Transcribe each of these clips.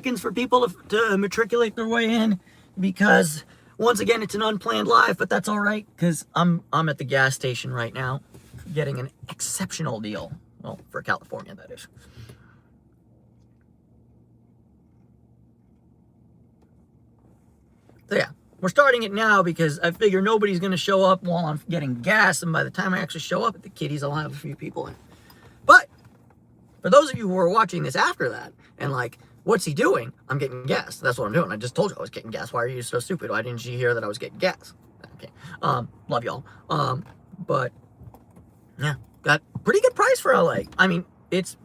For people to matriculate their way in, because once again it's an unplanned live, but that's all right because I'm at the gas station right now getting an exceptional deal. Well, for California, that is. So yeah, we're starting it now because I figure nobody's going to show up while I'm getting gas, and by the time I actually show up at the Kitties, I'll have a few people in. But for those of you who are watching this after that and like, what's he doing? I'm getting gas. That's what I'm doing. I just told you I was getting gas. Why are you so stupid? Why didn't you hear that I was getting gas? Okay. Love y'all. But yeah, got pretty good price for LA. I mean, it's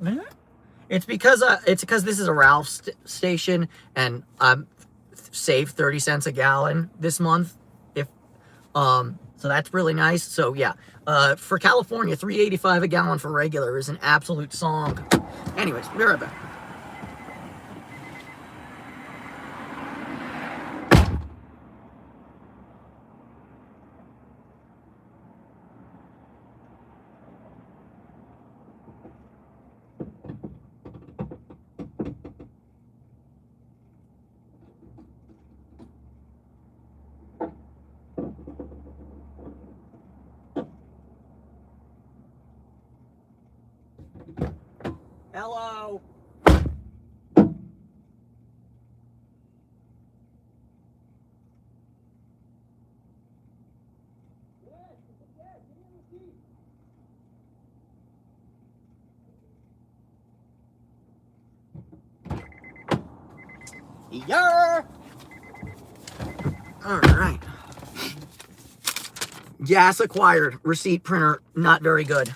because this is a Ralph's station, and I'm saved 30 cents a gallon this month. So that's really nice. So yeah, for California, $3.85 a gallon for regular is an absolute song. Anyways, be right back. Hello. Yeah. All right. Gas acquired. Receipt printer not very good.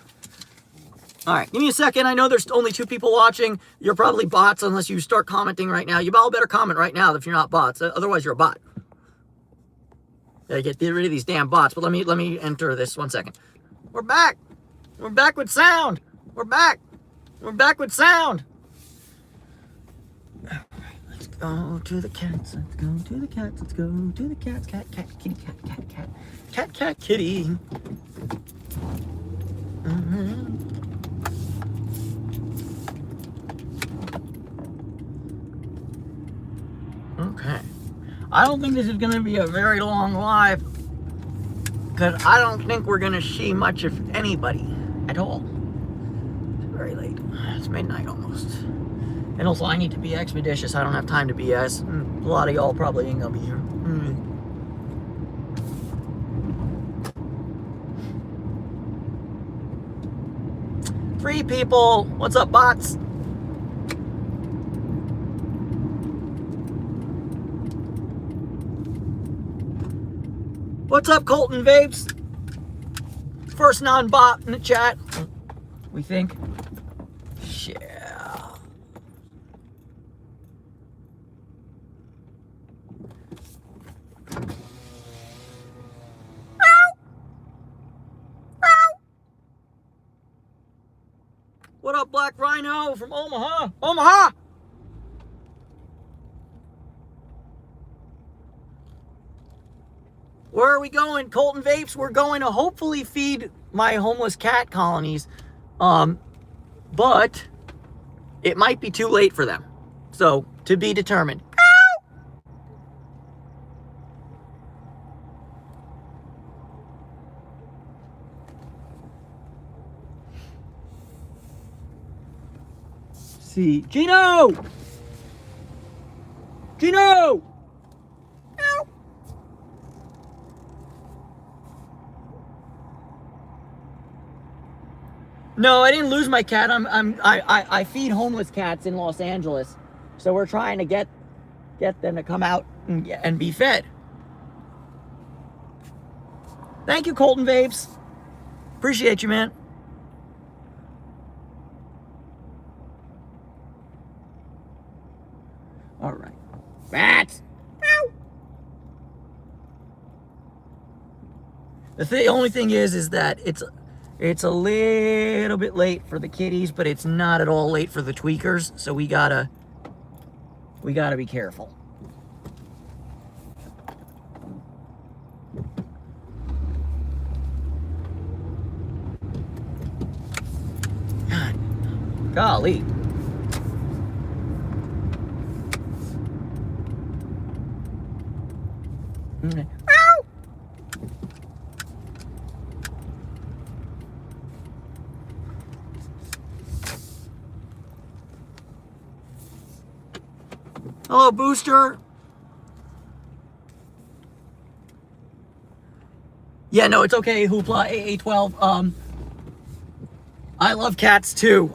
All right, give me a second. I know there's only 2 people watching. You're probably bots unless you start commenting right now. You all better comment right now if you're not bots. Otherwise, you're a bot. Gotta get rid of these damn bots. But let me enter this 1 second. We're back. We're back with sound. We're back. We're back with sound. All right, let's go to the cats. Let's go to the cats. Let's go to the cats. Cat, kitty, cat, kitty. Okay. I don't think this is going to be a very long live, because I don't think we're going to see much of anybody at all. It's very late. It's midnight almost. And also, I need to be expeditious. I don't have time to BS. A lot of y'all probably ain't going to be here. 3 people. What's up, bots? What's up, Colton Vapes? First non-bot in the chat. We think. Yeah. Ow! Ow! What up, Black Rhino from Omaha? Omaha! Where are we going, Colton Vapes? We're going to hopefully feed my homeless cat colonies. But it might be too late for them. So, to be determined. Ow! See. Gino! Gino! Ow! No, I didn't lose my cat. I feed homeless cats in Los Angeles, so we're trying to get them to come out and be fed. Thank you, Colton Vapes. Appreciate you, man. All right, bats. Ow. The only thing is that it's a little bit late for the kitties, but it's not at all late for the tweakers, so we gotta be careful. God, golly. Hello, Booster. Yeah, no, it's okay, Hoopla, AA12. I love cats too.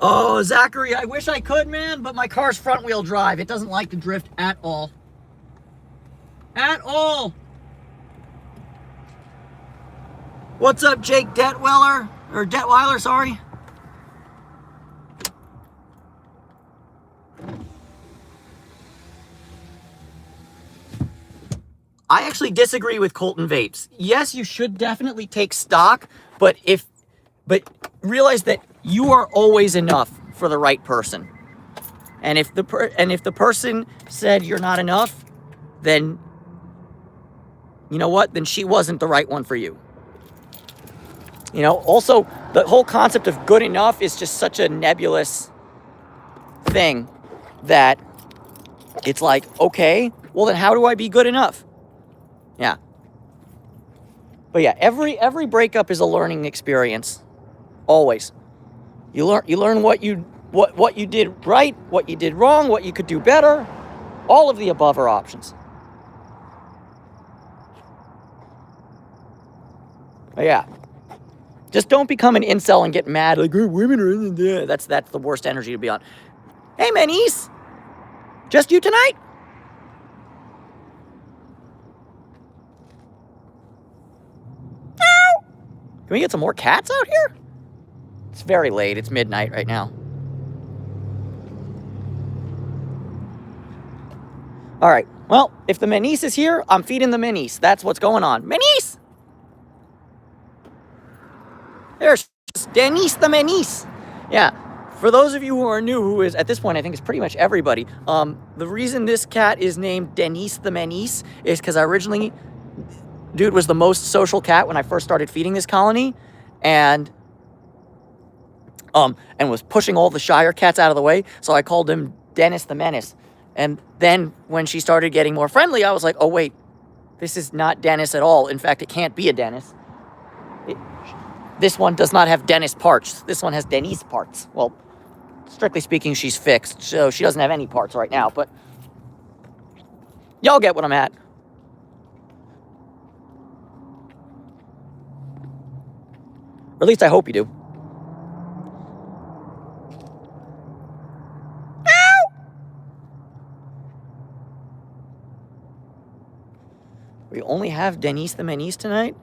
Oh, Zachary, I wish I could, man, but my car's front wheel drive. It doesn't like to drift at all. At all. What's up, Jake Detweiler? Or Detweiler, sorry. I actually disagree with Colton Vapes. Yes, you should definitely take stock, but realize that you are always enough for the right person. And if the person said you're not enough, then you know what? Then she wasn't the right one for you. You know, also the whole concept of good enough is just such a nebulous thing that it's like, okay, well then how do I be good enough? Yeah. But yeah, every breakup is a learning experience. Always. You learn what you did right, what you did wrong, what you could do better. All of the above are options. But yeah. Just don't become an incel and get mad like, oh, women are in there. That's the worst energy to be on. Hey, Manice. Just you tonight? Ow! Can we get some more cats out here? It's very late. It's midnight right now. All right. Well, if the Manice is here, I'm feeding the Manice. That's what's going on. Manice! There's Denise the Manice. Yeah. For those of you who are new, who is, at this point, I think it's pretty much everybody, the reason this cat is named Denise the Manice is because originally, dude was the most social cat when I first started feeding this colony, and was pushing all the Shire cats out of the way, so I called him Dennis the Menace. And then when she started getting more friendly, I was like, oh wait, this is not Dennis at all. In fact, it can't be a Dennis. This one does not have Dennis parts. This one has Denise parts. Well, strictly speaking, she's fixed, so she doesn't have any parts right now, but y'all get what I'm at. Or at least I hope you do. We only have Denise the Manice tonight?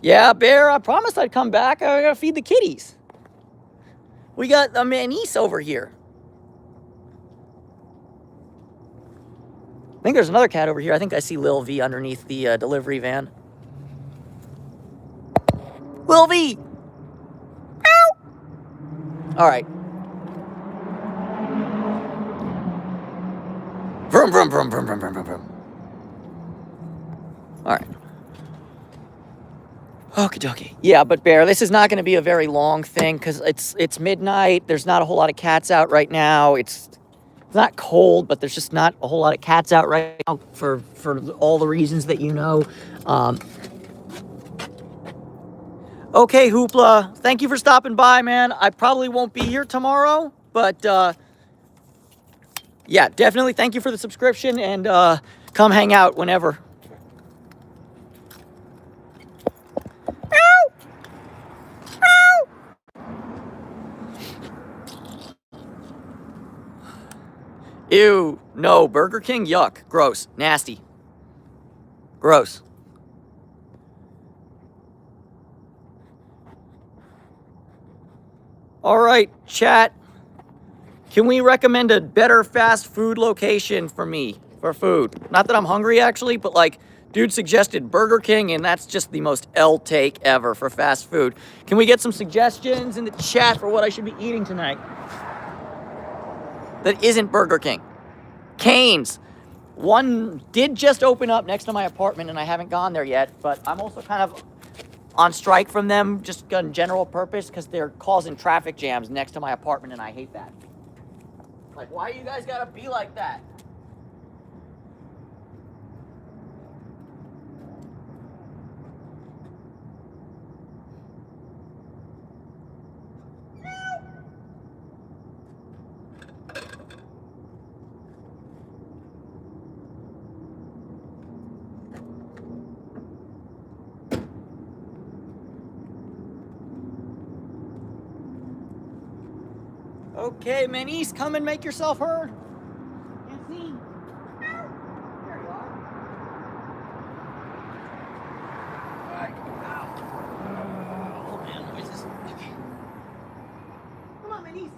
Yeah, Bear, I promised I'd come back. I gotta feed the kitties. We got the Manice over here. I think there's another cat over here. I think I see Lil V underneath the delivery van. Lil V! Ow! All right. Vroom, vroom, vroom, vroom, vroom, vroom, vroom, vroom. All right. Okie dokie. Yeah, but Bear, this is not going to be a very long thing because it's midnight. There's not a whole lot of cats out right now. It's not cold, but there's just not a whole lot of cats out right now for all the reasons that you know. Okay, Hoopla. Thank you for stopping by, man. I probably won't be here tomorrow, but yeah, definitely thank you for the subscription and come hang out whenever. Ew, no, Burger King, yuck, gross, nasty, gross. All right, chat, can we recommend a better fast food location for me, for food? Not that I'm hungry, actually, but like, dude suggested Burger King, and that's just the most L take ever for fast food. Can we get some suggestions in the chat for what I should be eating tonight that isn't Burger King? Cane's. One did just open up next to my apartment, and I haven't gone there yet, but I'm also kind of on strike from them, just on general purpose, because they're causing traffic jams next to my apartment, and I hate that. Like, why you guys gotta be like that? Okay, Manise, come and make yourself heard. Can't see. There you are. All right. Oh, man, noises. Okay. Come on, Manise.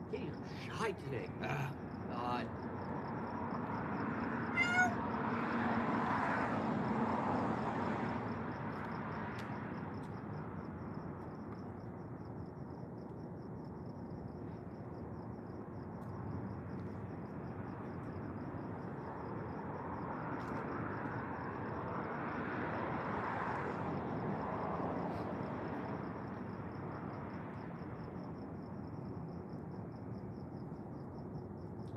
Kitties are shy today. God.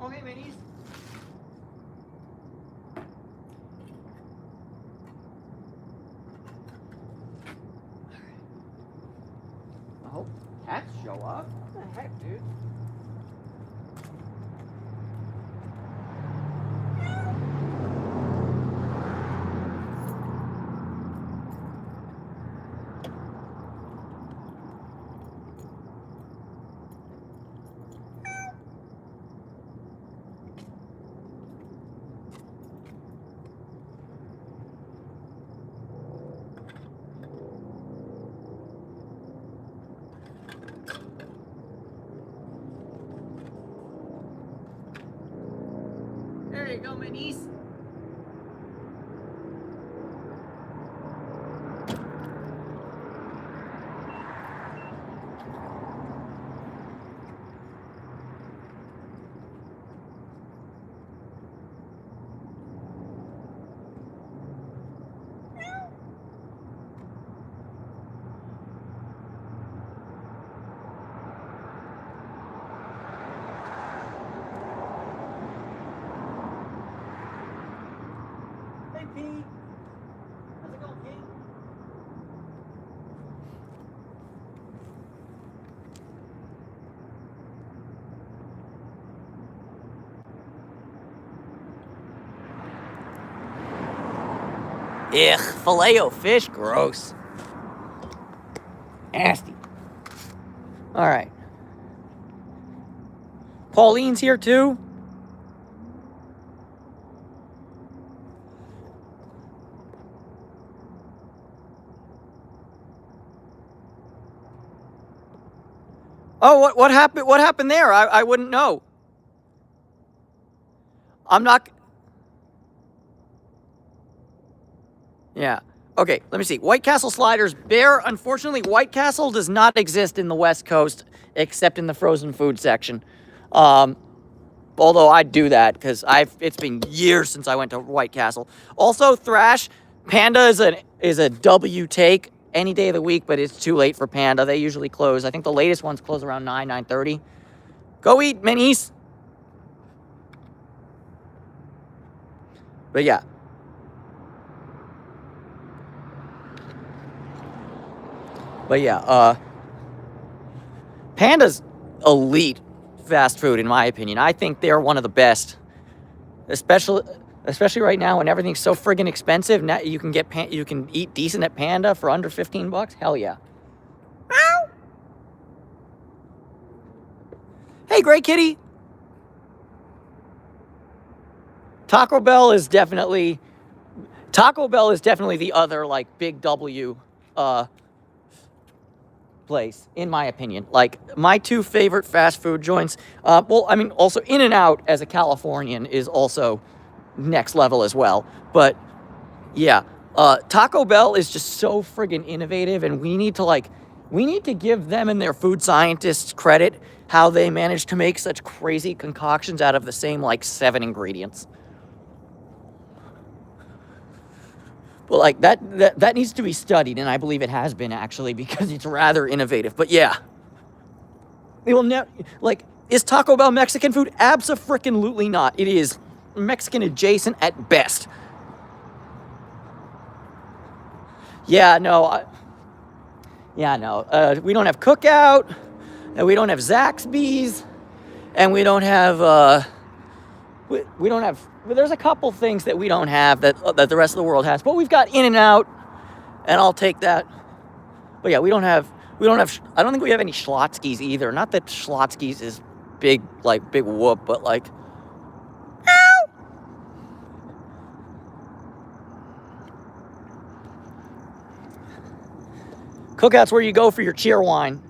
Okay, Manise. I hope cats show up. What the heck, dude? There you go, Manise. Hey, Pete. How's it going, Pete? Ugh, filet-o-fish, gross. Nasty. All right. Pauline's here too. Oh, what happened? What happened there? I wouldn't know. I'm not. Yeah. Okay, let me see. White Castle sliders. Bear, unfortunately, White Castle does not exist in the West Coast except in the frozen food section. Although I'd do that because it's been years since I went to White Castle. Also, Thrash, Panda is a W take any day of the week, but it's too late for Panda. They usually close. I think the latest ones close around 9:30. Go eat, minis. But yeah. Panda's elite fast food, in my opinion. I think they're one of the best, especially right now when everything's so friggin' expensive. Now you can eat decent at Panda for under $15. Hell yeah. Ow. Hey, Gray Kitty. Taco Bell is definitely the other like big W place, in my opinion. Like, my two favorite fast food joints, well, I mean, also In-N-Out as a Californian is also next level as well. But yeah, Taco Bell is just so friggin' innovative, and we need to give them and their food scientists credit how they manage to make such crazy concoctions out of the same like 7 ingredients. Well, like, that needs to be studied, and I believe it has been, actually, because it's rather innovative. But yeah, it will never, like, Is Taco Bell Mexican food? Abso-freaking-lutely not. It is Mexican adjacent at best. Yeah, no. We don't have Cookout, and we don't have Zaxby's, and we don't have, we don't have, there's a couple things that we don't have that the rest of the world has, but we've got In-N-Out, and I'll take that. But yeah, we don't have, I don't think we have any Schlotzsky's either. Not that Schlotzsky's is big whoop, but like, Cookout's where you go for your cheer wine.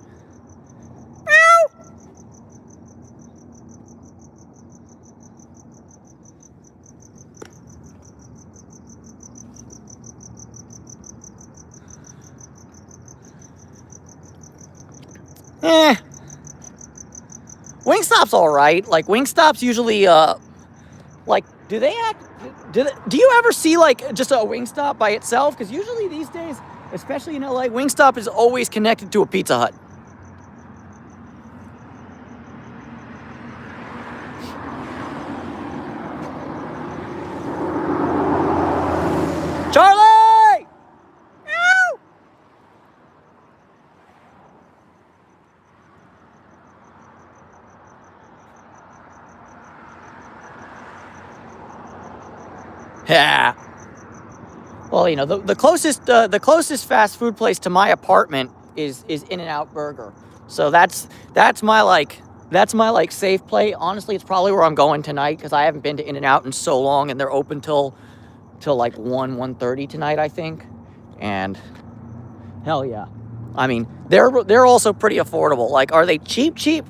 Wingstop's all right. Like, Wingstop's usually, like, do you ever see, like, just a Wingstop by itself? Because usually these days, especially in LA, Wingstop is always connected to a Pizza Hut. Charlie! Ow! Yeah. Well, you know, the closest fast food place to my apartment is In-N-Out Burger. So that's my safe play. Honestly, it's probably where I'm going tonight because I haven't been to In-N-Out in so long, and they're open till like 1:30 tonight, I think. And hell yeah. I mean, they're also pretty affordable. Like, are they cheap?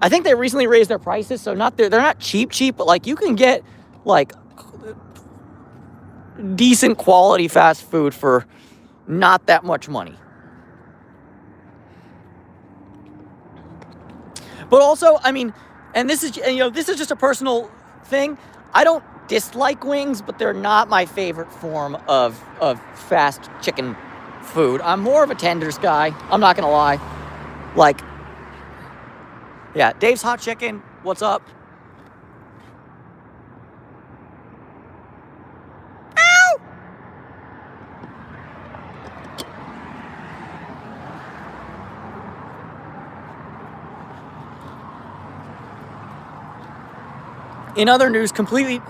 I think they recently raised their prices, so they're not cheap, but like you can get like decent quality fast food for not that much money. But also, I mean, and this is just a personal thing. I don't dislike wings, but they're not my favorite form of fast chicken food. I'm more of a tenders guy. I'm not gonna lie. Like, yeah, Dave's Hot Chicken, what's up? In other news, completely...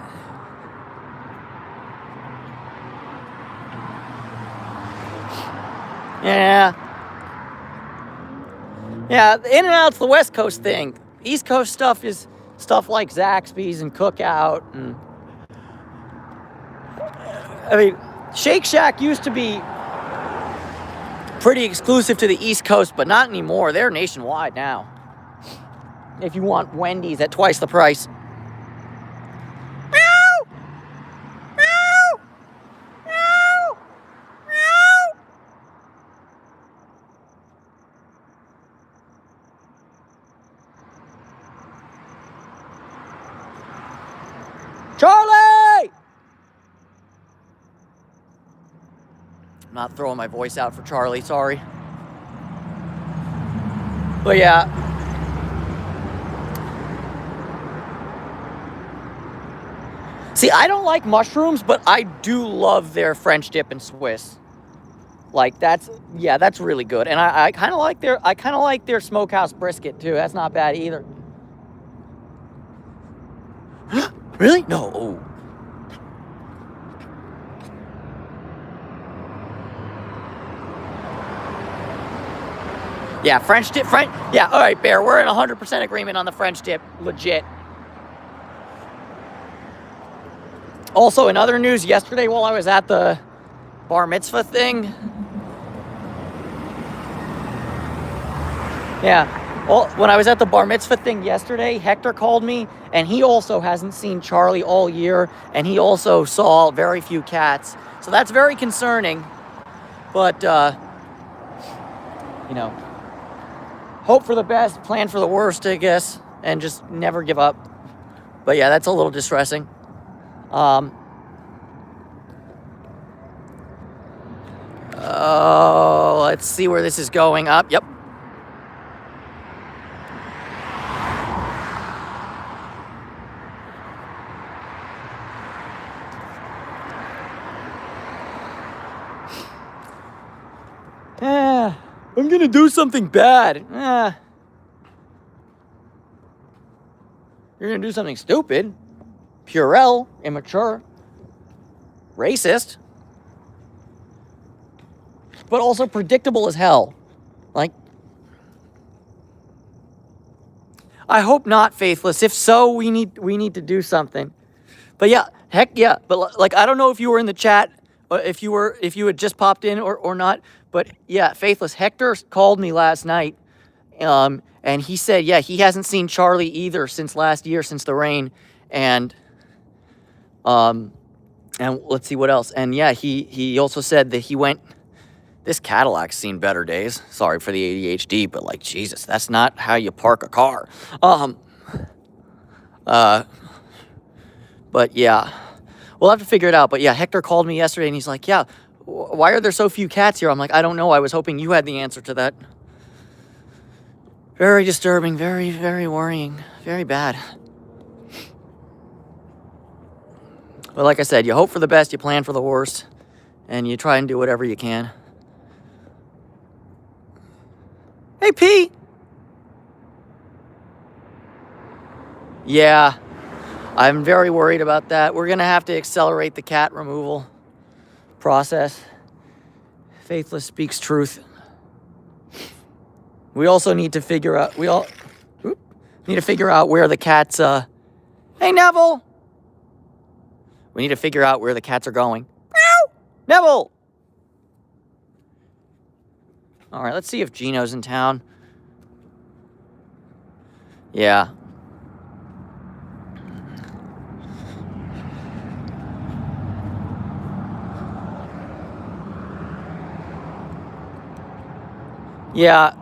Yeah, In-N-Out's the West Coast thing. East Coast stuff is stuff like Zaxby's and Cookout. And I mean, Shake Shack used to be pretty exclusive to the East Coast, but not anymore. They're nationwide now. If you want Wendy's at twice the price. Charlie! I'm not throwing my voice out for Charlie, sorry. But yeah. See, I don't like mushrooms, but I do love their French dip and Swiss. Like, that's really good. And I kind of like their smokehouse brisket too. That's not bad either. Really? No. Oh. Yeah, French dip. Yeah, all right, Bear. We're in 100% agreement on the French dip. Legit. Also, in other news, yesterday while I was at the bar mitzvah thing. Yeah. Well, when I was at the bar mitzvah thing yesterday, Hector called me, and he also hasn't seen Charlie all year, and he also saw very few cats. So that's very concerning. But, you know, hope for the best, plan for the worst, I guess, and just never give up. But yeah, that's a little distressing. Oh, let's see where this is going up. Yep. I'm gonna do something bad. You're gonna do something stupid, puerile, immature, racist, but also predictable as hell. Like, I hope not, Faithless. If so, we need to do something. But yeah, heck yeah. But like, I don't know if you were in the chat, if you had just popped in or not. But yeah, Faithless. Hector called me last night, and he said, yeah, he hasn't seen Charlie either since last year, since the rain, and let's see what else. And yeah, he also said that he went. This Cadillac's seen better days. Sorry for the ADHD, but like, Jesus, that's not how you park a car. But yeah, we'll have to figure it out. But yeah, Hector called me yesterday and he's like, yeah, why are there so few cats here? I'm like, I don't know. I was hoping you had the answer to that. Very disturbing, very, very worrying, very bad. But like I said, you hope for the best, you plan for the worst, and you try and do whatever you can. Hey, P. Yeah, I'm very worried about that. We're going to have to accelerate the cat removal process. Faithless speaks truth. We also need to figure out, need to figure out where the cats, hey, Neville. We need to figure out where the cats are going. Meow! Neville! All right, let's see if Gino's in town. Yeah. Yeah.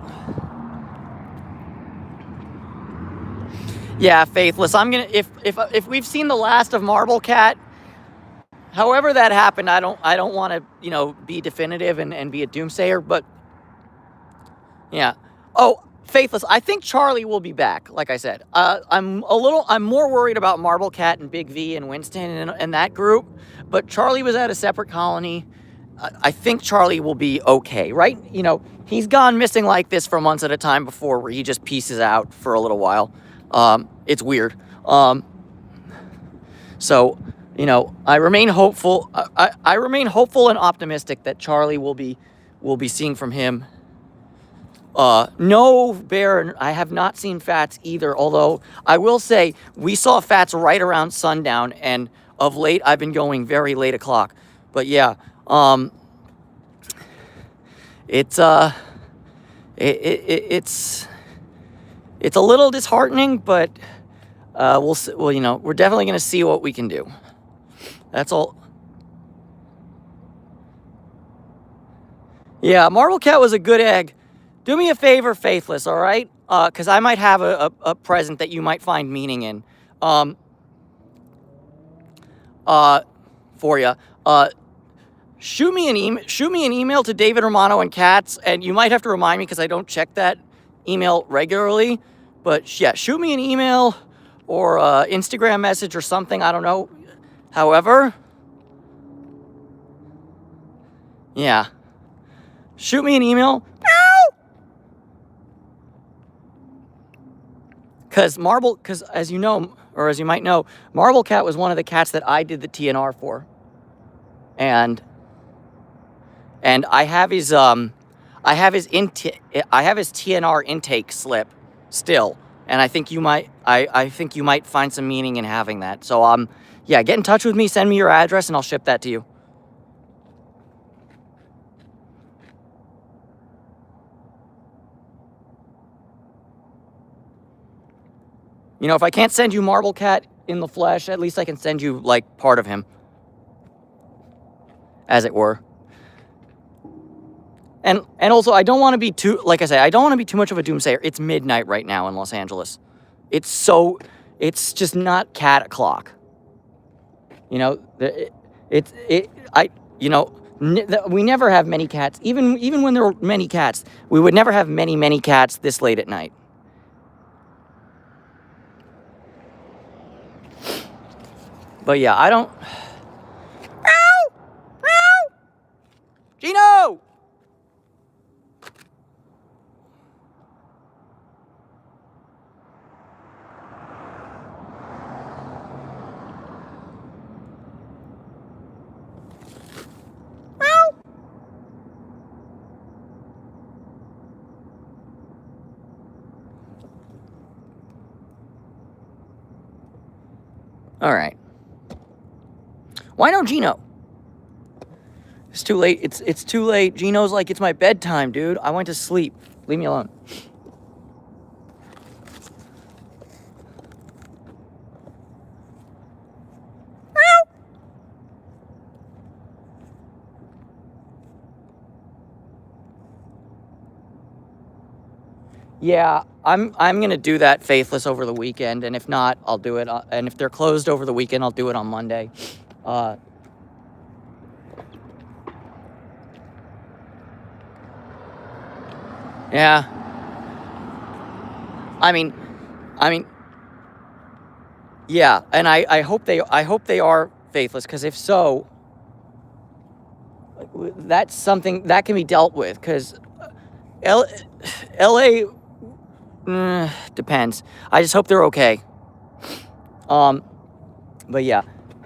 Yeah, Faithless. I'm gonna if we've seen the last of Marble Cat, however that happened, I don't want to, be definitive and be a doomsayer, but yeah. Oh, Faithless, I think Charlie will be back, like I said. I'm more worried about Marble Cat and Big V and Winston and that group, but Charlie was at a separate colony. I think Charlie will be okay, right? He's gone missing like this for months at a time before, where he just pieces out for a little while. It's weird. So, I remain hopeful. I remain hopeful and optimistic that Charlie will be seeing from him. No bear. I have not seen Fats either. Although I will say we saw Fats right around sundown, and of late I've been going very late o'clock. But yeah, it's it's a little disheartening, but we're definitely gonna see what we can do. That's all. Yeah, Marble Cat was a good egg. Do me a favor, Faithless, all right? Because I might have a present that you might find meaning in. For you. Shoot me an email to David Romano and Cats, and you might have to remind me because I don't check that email regularly. But yeah, shoot me an email or Instagram message or something. I don't know. However, yeah, shoot me an email. Because as you know, or as you might know, Marble Cat was one of the cats that I did the TNR for, and I have his TNR intake slip still, and I think you might find some meaning in having that. So yeah, get in touch with me, send me your address, and I'll ship that to you. If I can't send you Marble Cat in the flesh, at least I can send you, like, part of him. As it were. And also, I don't want to be too, like I say, I don't want to be too much of a doomsayer. It's midnight right now in Los Angeles. It's just not cat o'clock. We never have many cats. Even when there are many cats, we would never have many cats this late at night. But yeah, I don't... Meow! Meow! Gino! All right. Why no Gino? It's too late. It's too late. Gino's like, it's my bedtime, dude. I went to sleep. Leave me alone. Yeah, I'm gonna do that faithless over the weekend, and if not, I'll do it. And if they're closed over the weekend, I'll do it on Monday. Yeah. I mean, yeah, and I hope they are faithless, because if so, that's something that can be dealt with. Because L.A. Depends. I just hope they're okay. But yeah,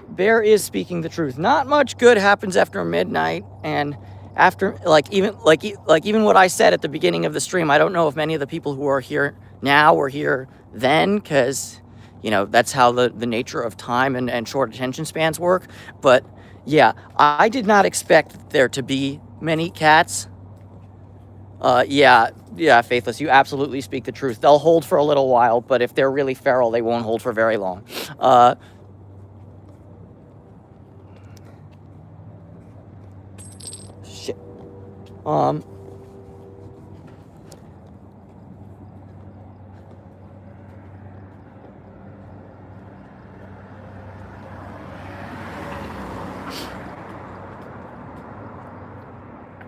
Bear is speaking the truth. Not much good happens after midnight, and after even what I said at the beginning of the stream. I don't know if many of the people who are here now were here then, because that's how the nature of time and short attention spans work. But yeah, I did not expect there to be many cats. Yeah, Faithless, you absolutely speak the truth. They'll hold for a little while, but if they're really feral, they won't hold for very long. Shit.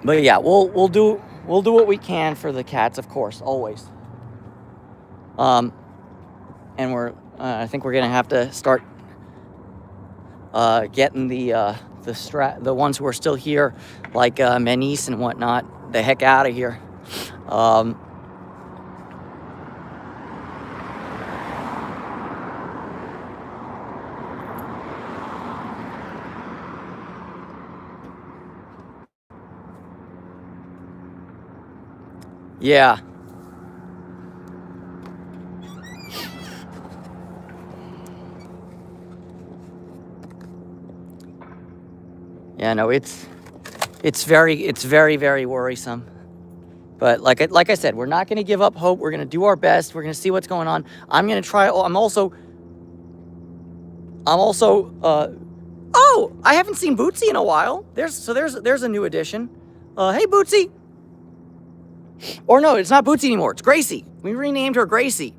But yeah, we'll do what we can for the cats, of course, always. And I think we're gonna have to start getting the ones who are still here, like Menis and whatnot, the heck out of here. Yeah. Yeah, no, it's very, very worrisome. But like I said, we're not going to give up hope. We're going to do our best. We're going to see what's going on. I'm going to try. I'm also. Oh, I haven't seen Bootsy in a while. There's a new addition. Hey, Bootsy. Or no, it's not Bootsy anymore. It's Gracie. We renamed her Gracie.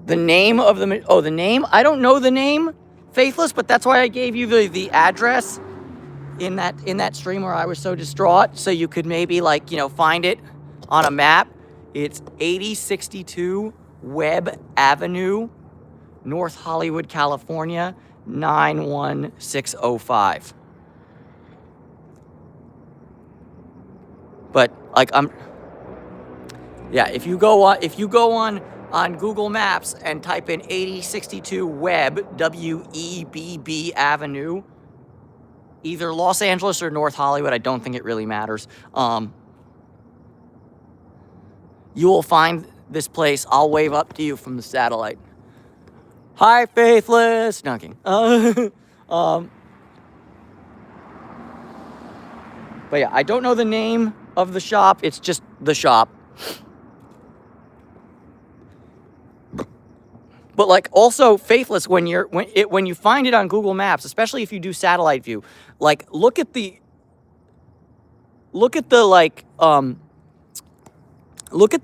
The name of the name? I don't know the name, Faithless, but that's why I gave you the address in that stream where I was so distraught, so you could maybe find it on a map. It's 8062 Webb Avenue, North Hollywood, California, 91605. But if you go on Google Maps and type in 8062 Webb, W-E-B-B Avenue, either Los Angeles or North Hollywood, I don't think it really matters, you will find this place. I'll wave up to you from the satellite. Hi, Faithless. Knocking. But yeah, I don't know the name of the shop. It's just the shop. But also, Faithless, when you find it on Google Maps, especially if you do satellite view, look at the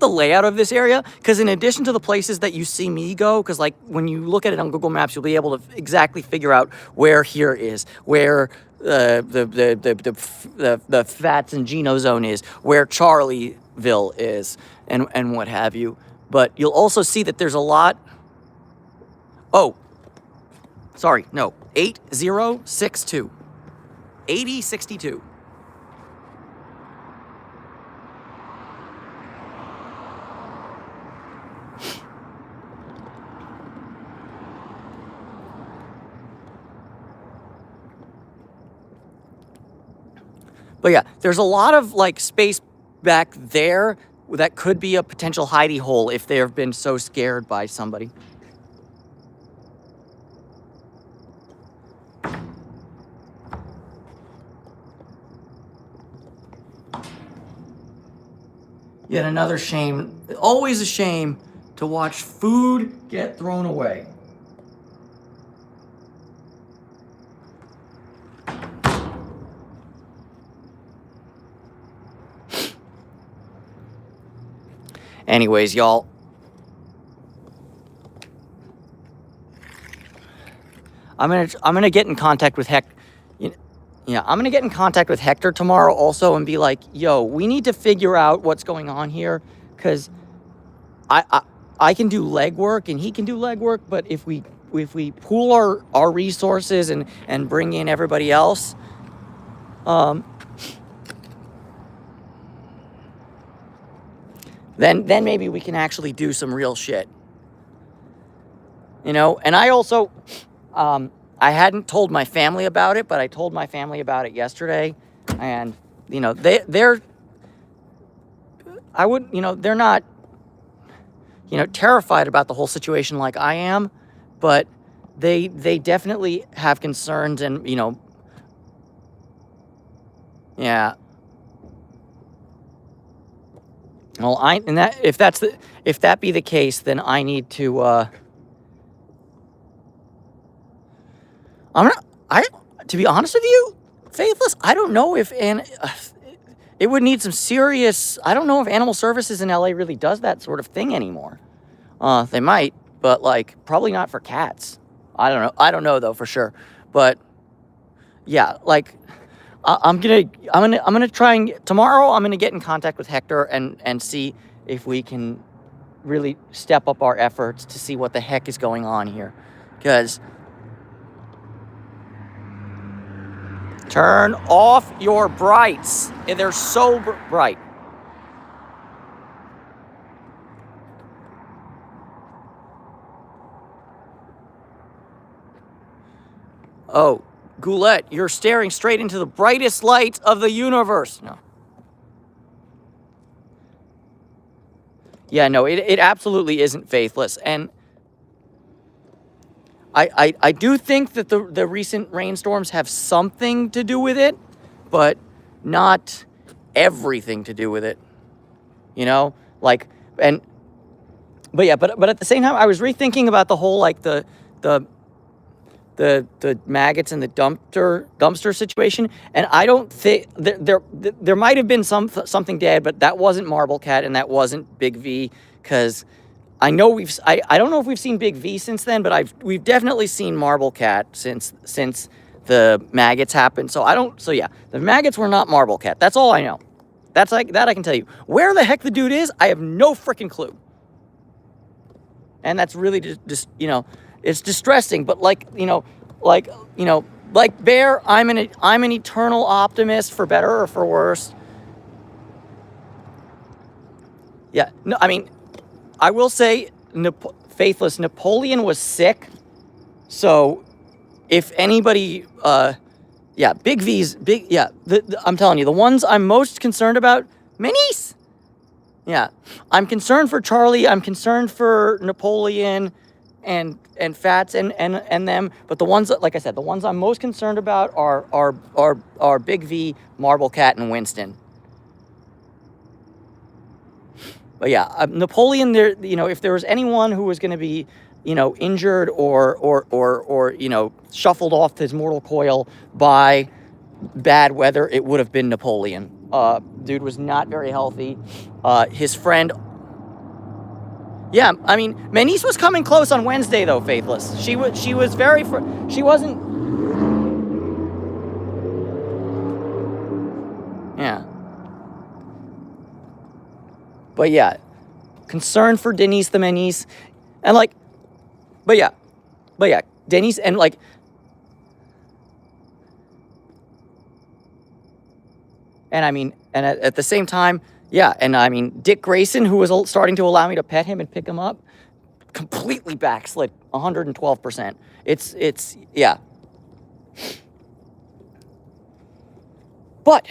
layout of this area, because in addition to the places that you see me go, because when you look at it on Google Maps, you'll be able to exactly figure out where here is, where the Fats and Gino zone is, where Charlieville is, and what have you. But you'll also see that there's a lot. Oh, sorry, no, 8062. 8062. But yeah, there's a lot of space back there that could be a potential hidey hole if they've been so scared by somebody. Yet another shame, always a shame to watch food get thrown away. Anyways, y'all, I'm gonna get in contact with Hector. Yeah, I'm gonna get in contact with Hector tomorrow also and be like, yo, we need to figure out what's going on here, because I can do legwork and he can do legwork, but if we pool our resources and bring in everybody else, then maybe we can actually do some real shit. You know, and I also, I hadn't told my family about it, but I told my family about it yesterday, and, you know, they're not, you know, terrified about the whole situation like I am, but they definitely have concerns, and, you know, yeah. Well, if that be the case, then I need to, to be honest with you, Faithless, I don't know if, it would need some serious, I don't know if Animal Services in LA really does that sort of thing anymore. They might, but, like, probably not for cats. I don't know though for sure. But yeah, like, I'm gonna try and tomorrow I'm gonna get in contact with Hector and see if we can really step up our efforts to see what the heck is going on here. Because turn off your brights. They're so bright. Oh, Goulette, you're staring straight into the brightest light of the universe. No. Yeah, no, it absolutely isn't Faithless. And I do think that the recent rainstorms have something to do with it, but not everything to do with it. You know? Like, but yeah, but at the same time, I was rethinking about the whole, like, the maggots and the dumpster situation, and I don't think there might have been something dead, but that wasn't Marble Cat and that wasn't Big V, because I know I don't know if we've seen Big V since then, but we've definitely seen Marble Cat since the maggots happened. So yeah, the maggots were not Marble Cat. That's all I know. That's like that I can tell you. Where the heck the dude is, I have no freaking clue. And that's really just you know, it's distressing. But like Bear, I'm an eternal optimist, for better or for worse. Yeah, no, I mean, I will say, Faithless, Napoleon was sick, so if anybody, yeah, Big V's, I'm telling you, the ones I'm most concerned about, Minis. Yeah, I'm concerned for Charlie, I'm concerned for Napoleon, and Fats and them, but the ones that, like I said, the ones I'm most concerned about are Big V, Marble Cat, and Winston. But yeah, Napoleon, there, you know, if there was anyone who was going to be, you know, injured or you know, shuffled off his mortal coil by bad weather, it would have been Napoleon. Dude was not very healthy. His friend, yeah, I mean, Manice was coming close on Wednesday though, Faithless. She was very, she wasn't, yeah. But yeah, concern for Denise the Manice, and like, but yeah, Denise, and like, and I mean, and at the same time, yeah, and I mean, Dick Grayson, who was starting to allow me to pet him and pick him up, completely backslid, 112%. It's yeah. But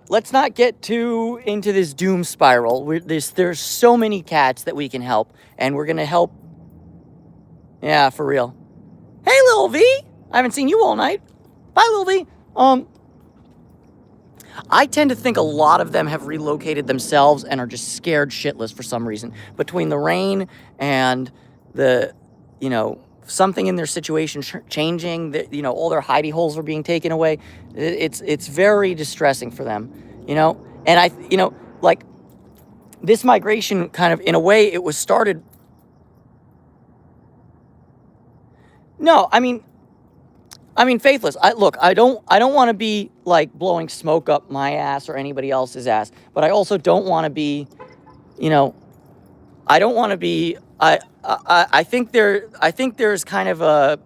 let's not get too into this doom spiral. There's so many cats that we can help, and we're gonna help. Yeah, for real. Hey, little V. I haven't seen you all night. Bye, little V. I tend to think a lot of them have relocated themselves and are just scared shitless for some reason. Between the rain and the, something in their situation changing, all their hidey holes are being taken away. It's very distressing for them, And like this migration kind of, in a way, it was started. No, I mean, Faithless. I don't want to be like blowing smoke up my ass or anybody else's ass, but I also don't want to be, I don't want to be. I think there's kind of a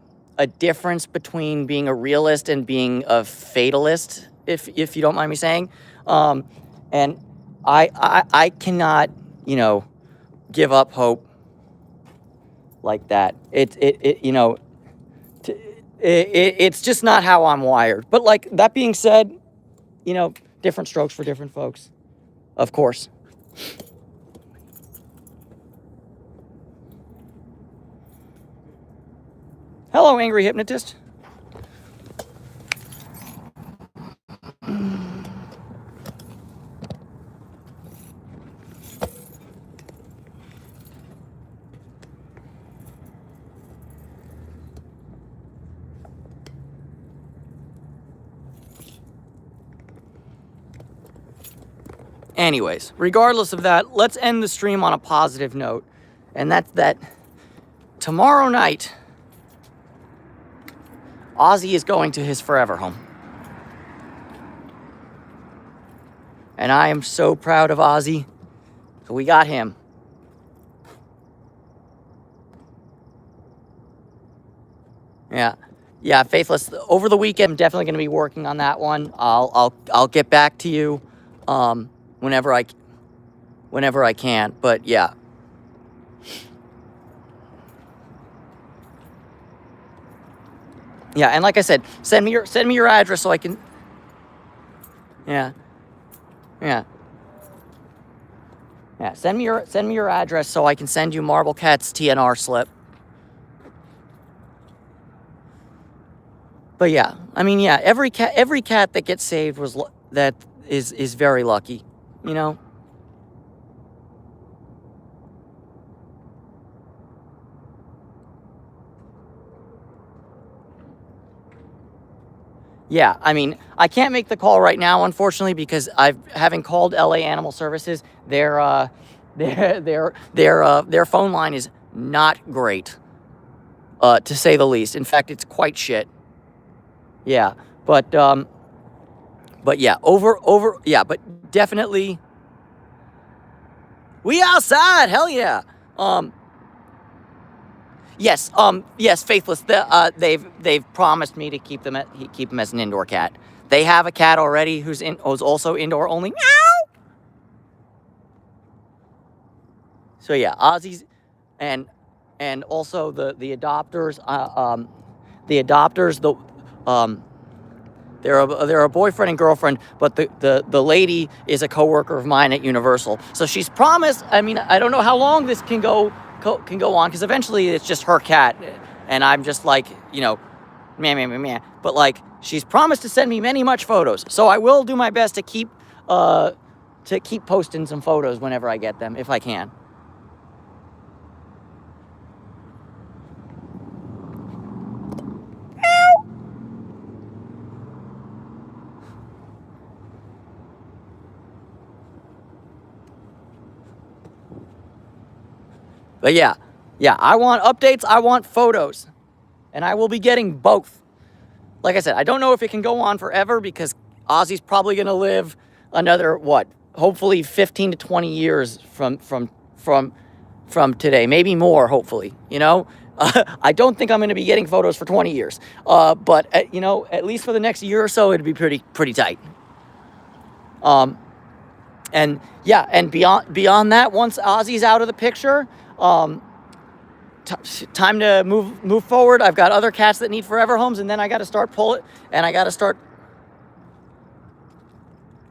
difference between being a realist and being a fatalist, if you don't mind me saying, and I cannot, give up hope like that. It's just not how I'm wired. But like that being said, different strokes for different folks, of course. Hello, angry hypnotist. Anyways, regardless of that, let's end the stream on a positive note. And that's that tomorrow night, Ozzy is going to his forever home. And I am so proud of Ozzy. So we got him. Yeah, Faithless. Over the weekend, I'm definitely going to be working on that one. I'll get back to you whenever I can. But yeah. Yeah, and like I said, send me your address so I can. Yeah. Send me your address so I can send you Marble Cat's TNR slip. But yeah, every cat that gets saved is very lucky, Yeah, I can't make the call right now, unfortunately, because having called LA Animal Services, their phone line is not great, to say the least. In fact, it's quite shit. Yeah, but yeah, but definitely, we outside, hell yeah. Yes, Faithless. They've promised me to keep them as an indoor cat. They have a cat already who's also indoor only. Meow. So yeah, Ozzy's, and also the adopters. They're a boyfriend and girlfriend, but the lady is a coworker of mine at Universal. So she's promised. I don't know how long this can go on, because eventually it's just her cat, and I'm just like, meh. But like, she's promised to send me many much photos, so I will do my best to keep posting some photos whenever I get them, if I can. But yeah, I want updates, I want photos, and I will be getting both. Like I said, I don't know if it can go on forever, because Ozzy's probably going to live another, hopefully 15 to 20 years from today, maybe more, hopefully, I don't think I'm going to be getting photos for 20 years, but, at least for the next year or so, it'd be pretty tight. And yeah, and beyond that, once Ozzy's out of the picture, time to move forward. I've got other cats that need forever homes, and then I got to start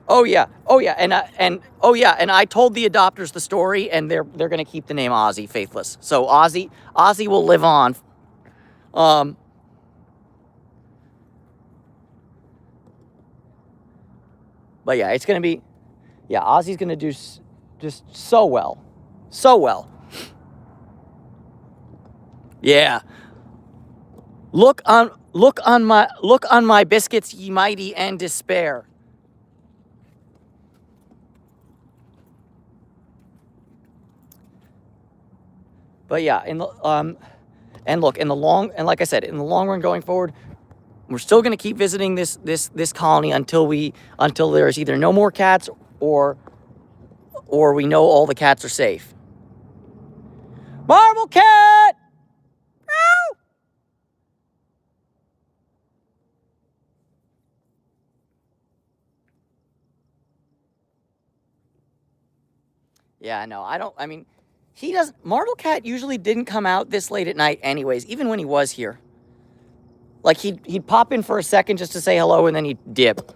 Oh yeah, oh yeah, and I told the adopters the story, and they're gonna keep the name Ozzy Faithless. So Ozzy will live on. Um, but yeah, it's gonna be, yeah, Ozzy's gonna do just so well, so well. Yeah, look on my biscuits, ye mighty, and despair. But yeah, and look, in the long, and like I said, in the long run going forward, we're still going to keep visiting this colony until there's either no more cats or we know all the cats are safe. Marble cat! Meow! Yeah, no, I mean, he doesn't, Marble Cat usually didn't come out this late at night anyways, even when he was here. Like, he'd pop in for a second just to say hello, and then he'd dip.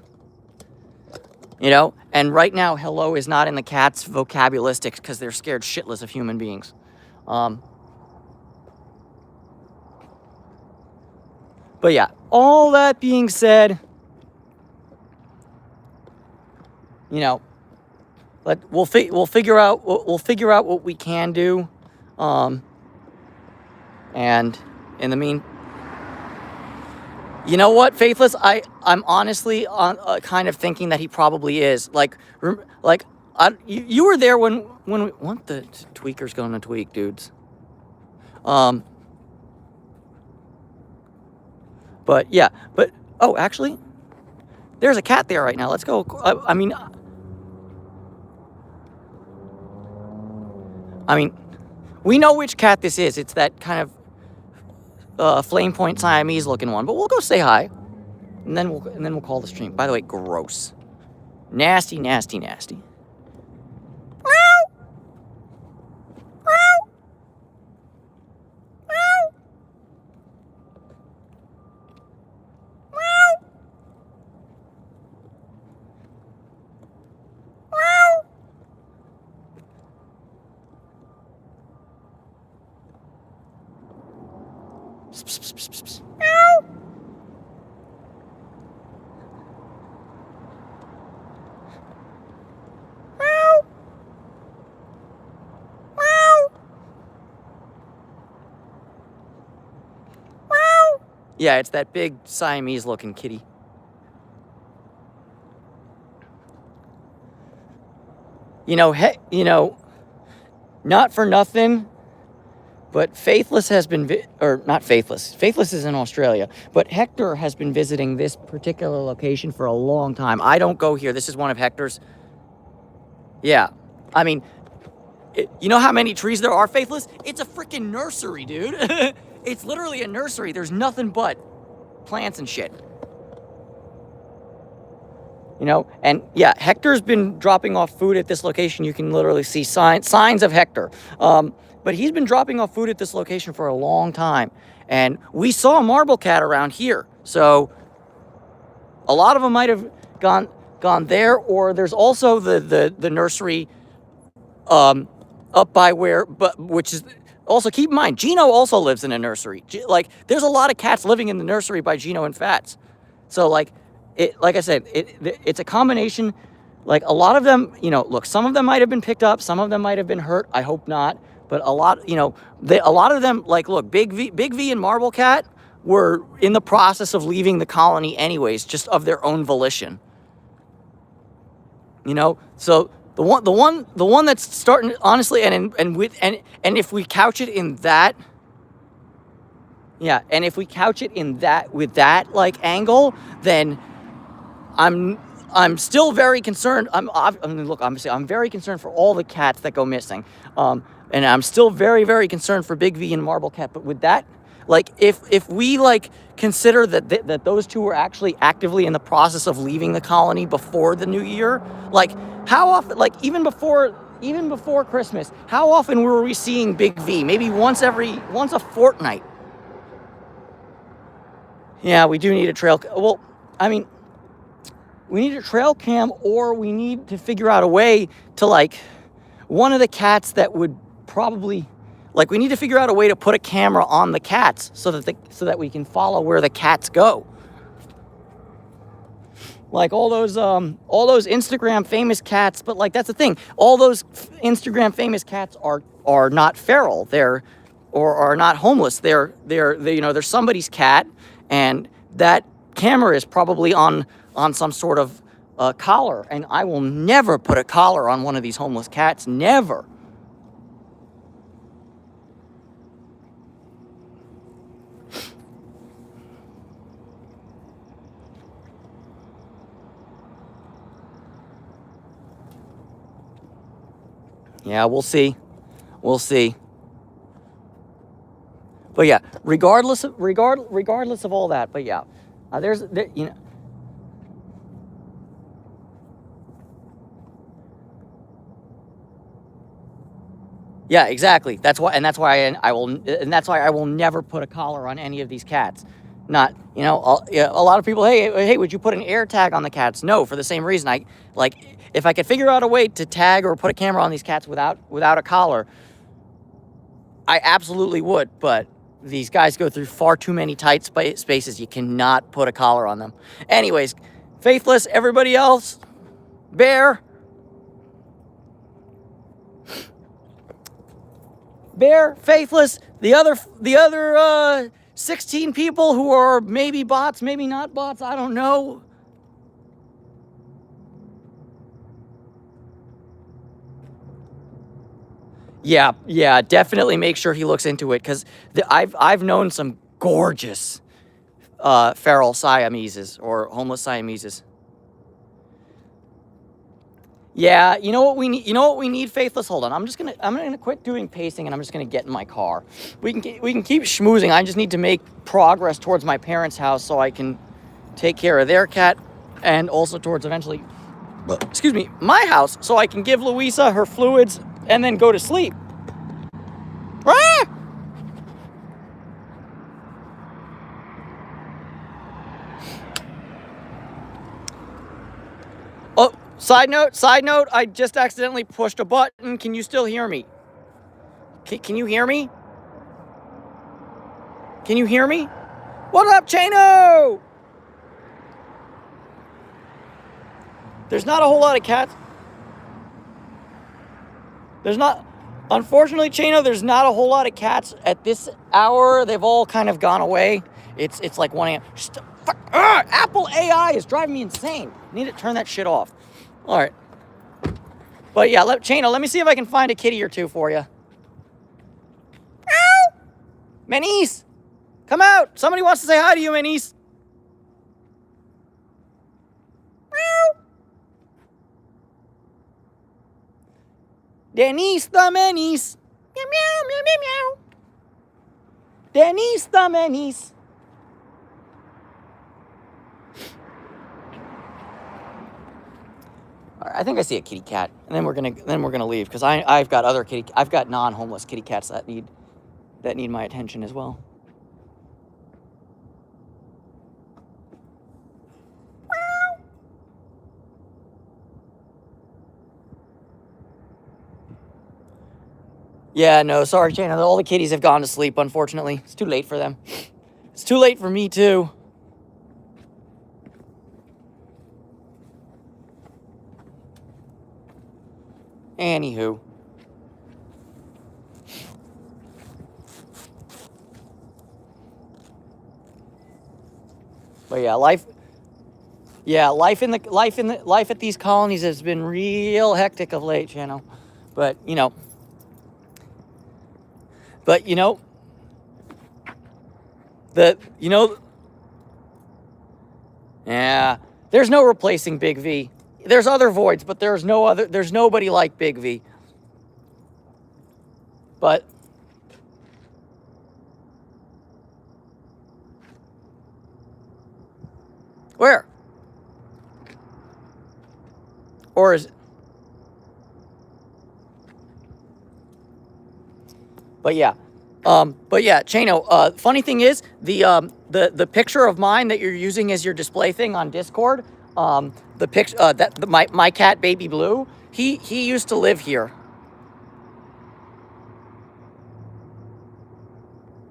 You know? And right now, hello is not in the cat's vocabulistics because they're scared shitless of human beings. But yeah, all that being said, you know, we'll figure out what we can do, and in the mean, you know what, Faithless, I'm honestly kind of thinking that he probably is. You were there when what the tweaker's gonna tweak, dudes. But yeah, oh, actually, there's a cat there right now. Let's go. I mean, we know which cat this is. It's that kind of flame point Siamese looking one. But we'll go say hi, and then we'll call the stream. By the way, gross, nasty, nasty, nasty. Yeah, it's that big Siamese-looking kitty. You know, not for nothing, but Faithless has been, or not Faithless. Faithless is in Australia, but Hector has been visiting this particular location for a long time. I don't go here. This is one of Hector's. Yeah, I mean, you know how many trees there are, Faithless? It's a freaking nursery, dude. It's literally a nursery. There's nothing but plants and shit. You know, and yeah, Hector's been dropping off food at this location. You can literally see signs of Hector. But he's been dropping off food at this location for a long time. And we saw a marble cat around here. So a lot of them might have gone there, or there's also the nursery up by which is also, keep in mind, Gino also lives in a nursery. Like, there's a lot of cats living in the nursery by Gino and Fats. So like I said, it's a combination. Like, a lot of them, you know, look, some of them might have been picked up, some of them might have been hurt. I hope not. But a lot, you know, a lot of them, like, look, Big V and Marble Cat were in the process of leaving the colony anyways, just of their own volition. You know, so the one that's starting, honestly, and if we couch it in that, yeah, and if we couch it in that, with that like angle, then I'm still very concerned. I'm very concerned for all the cats that go missing. And I'm still very, very concerned for Big V and Marble Cat. But with that, like, if we like consider that those two were actually actively in the process of leaving the colony before the new year, like, how often, like, even before Christmas, how often were we seeing Big V? Maybe once a fortnight. Yeah, we do need a trail. Well, I mean, trail cam, or we need to figure out a way to, like, one of the cats that would probably, like, we need to figure out a way to put a camera on the cats so that we can follow where the cats go. Like all those Instagram famous cats, but like that's the thing. All those Instagram famous cats are not feral. They're are not homeless. They're you know, they're somebody's cat, and that camera is probably on some sort of collar. And I will never put a collar on one of these homeless cats. Never. Yeah, we'll see. We'll see. But yeah, regardless of all that, but yeah, you know. Yeah, exactly. That's why I will never put a collar on any of these cats. Not, you know, a lot of people, hey, would you put an air tag on the cats? No, for the same reason. If I could figure out a way to tag or put a camera on these cats without a collar, I absolutely would. But these guys go through far too many tight spaces. You cannot put a collar on them. Anyways, Faithless, everybody else, Bear, Faithless, the other 16 people who are maybe bots, maybe not bots, I don't know. Yeah, definitely make sure he looks into it, because I've known some gorgeous feral Siameses or homeless Siameses. Yeah, you know what we need? You know what we need, Faithless? Hold on, I'm gonna quit doing pacing, and I'm just gonna get in my car. We can keep schmoozing. I just need to make progress towards my parents' house so I can take care of their cat, and also towards eventually, excuse me, my house, so I can give Louisa her fluids and then go to sleep. Ah! Oh, side note, I just accidentally pushed a button. Can you still hear me? Can you hear me? Can you hear me? What up, Chano? There's not a whole lot of cats. Unfortunately, Chano, there's not a whole lot of cats at this hour. They've all kind of gone away. It's like 1 a.m. Apple AI is driving me insane. I need to turn that shit off. All right. But yeah, Chano, let me see if I can find a kitty or two for you. Ow! Manice! Come out! Somebody wants to say hi to you, Manice. Denise the Menace. Meow, meow, meow, meow, meow. Denise the Menace. All right, I think I see a kitty cat, and then we're gonna leave, because I've got non-homeless kitty cats that need my attention as well. Yeah, no, sorry, Chana. All the kitties have gone to sleep, unfortunately. It's too late for them. It's too late for me, too. Anywho. But yeah, life at these colonies has been real hectic of late, Chano. But, you know, yeah, there's no replacing Big V. There's other voids, but there's nobody like Big V. But where? Or is? But yeah, Chano. Funny thing is, the picture of mine that you're using as your display thing on Discord, The picture my cat Baby Blue, he used to live here.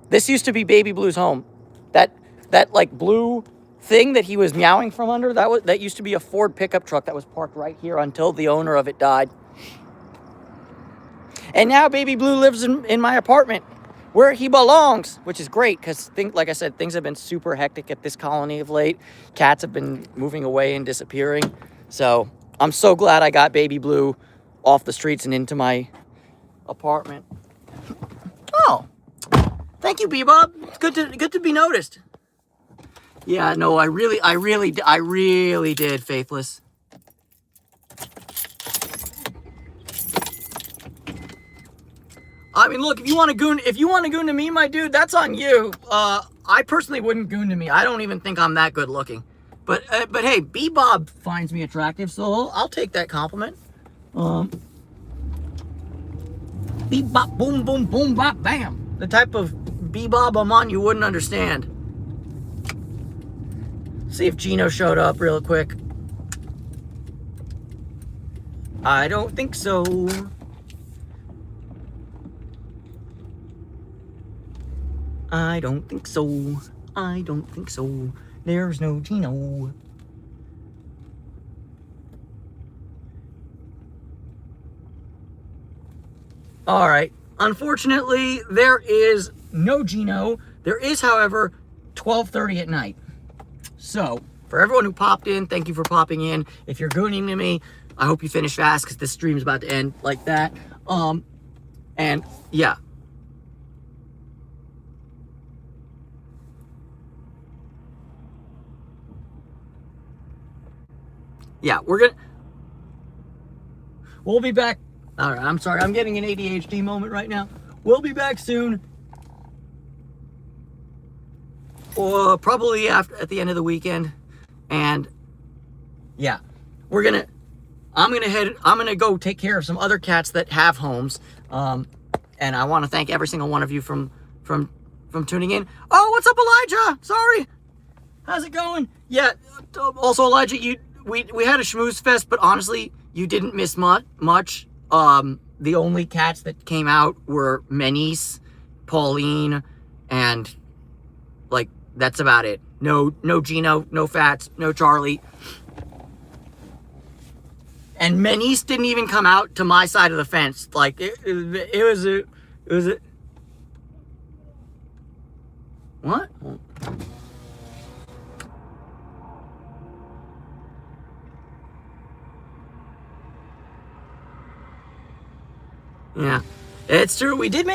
This used to be Baby Blue's home. That like blue thing that he was meowing from under, that used to be a Ford pickup truck that was parked right here until the owner of it died. And now Baby Blue lives in my apartment where he belongs, which is great because, like I said, things have been super hectic at this colony of late. Cats have been moving away and disappearing. So I'm so glad I got Baby Blue off the streets and into my apartment. Oh, thank you, Bebop. It's good to be noticed. Yeah, no, I really did, Faithless. I mean, look, if you want to goon to me, my dude, that's on you. I personally wouldn't goon to me. I don't even think I'm that good looking. But hey, Bebop finds me attractive, so I'll take that compliment. Bebop, boom, boom, boom, bop, bam. The type of Bebop I'm on, you wouldn't understand. See if Gino showed up real quick. I don't think so. I don't think so. I don't think so. There's no Gino. All right. Unfortunately, there is no Gino. There is, however, 12:30 at night. So, for everyone who popped in, thank you for popping in. If you're gooning to me, I hope you finish fast because this stream's about to end like that. And yeah. Yeah, we'll be back. All right, I'm sorry. I'm getting an ADHD moment right now. We'll be back soon. Or probably at the end of the weekend. And yeah, I'm gonna go take care of some other cats that have homes. And I want to thank every single one of you from tuning in. Oh, what's up, Elijah? Sorry. How's it going? Yeah. Also, Elijah, we had a schmooze fest, but honestly, you didn't miss much. The only cats that came out were Menis, Pauline, and like that's about it. No Gino, no Fats, no Charlie. And Menis didn't even come out to my side of the fence. Like it was a what? Yeah, it's true. We did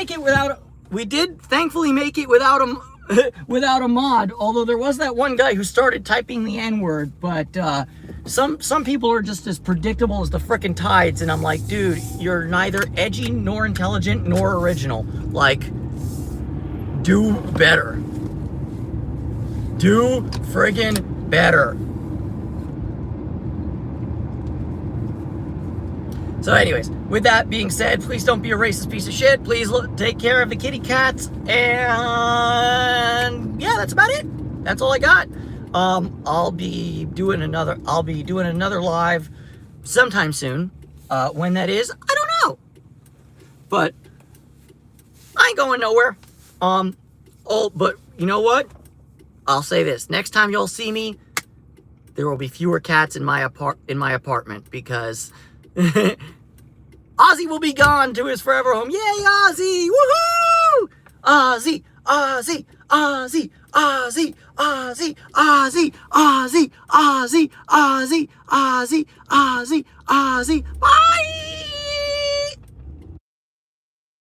thankfully make it without a mod. Although there was that one guy who started typing the N-word, but some people are just as predictable as the frickin' tides, and I'm like, dude, you're neither edgy nor intelligent nor original. Like, do better. Do friggin' better. So anyways, with that being said, please don't be a racist piece of shit. Please take care of the kitty cats. And yeah, that's about it. That's all I got. I'll be doing another live sometime soon. When that is, I don't know. But I ain't going nowhere. But you know what? I'll say this. Next time y'all see me, there will be fewer cats in my apartment because Ozzy will be gone to his forever home. Yay, Ozzy! Woohoo! Ozzy, Ozzy, Ozzy, Ozzy, Ozzy, Ozzy, Ozzy, Ozzy, Ozzy, Ozzy, Ozzy, Ozzy. Bye!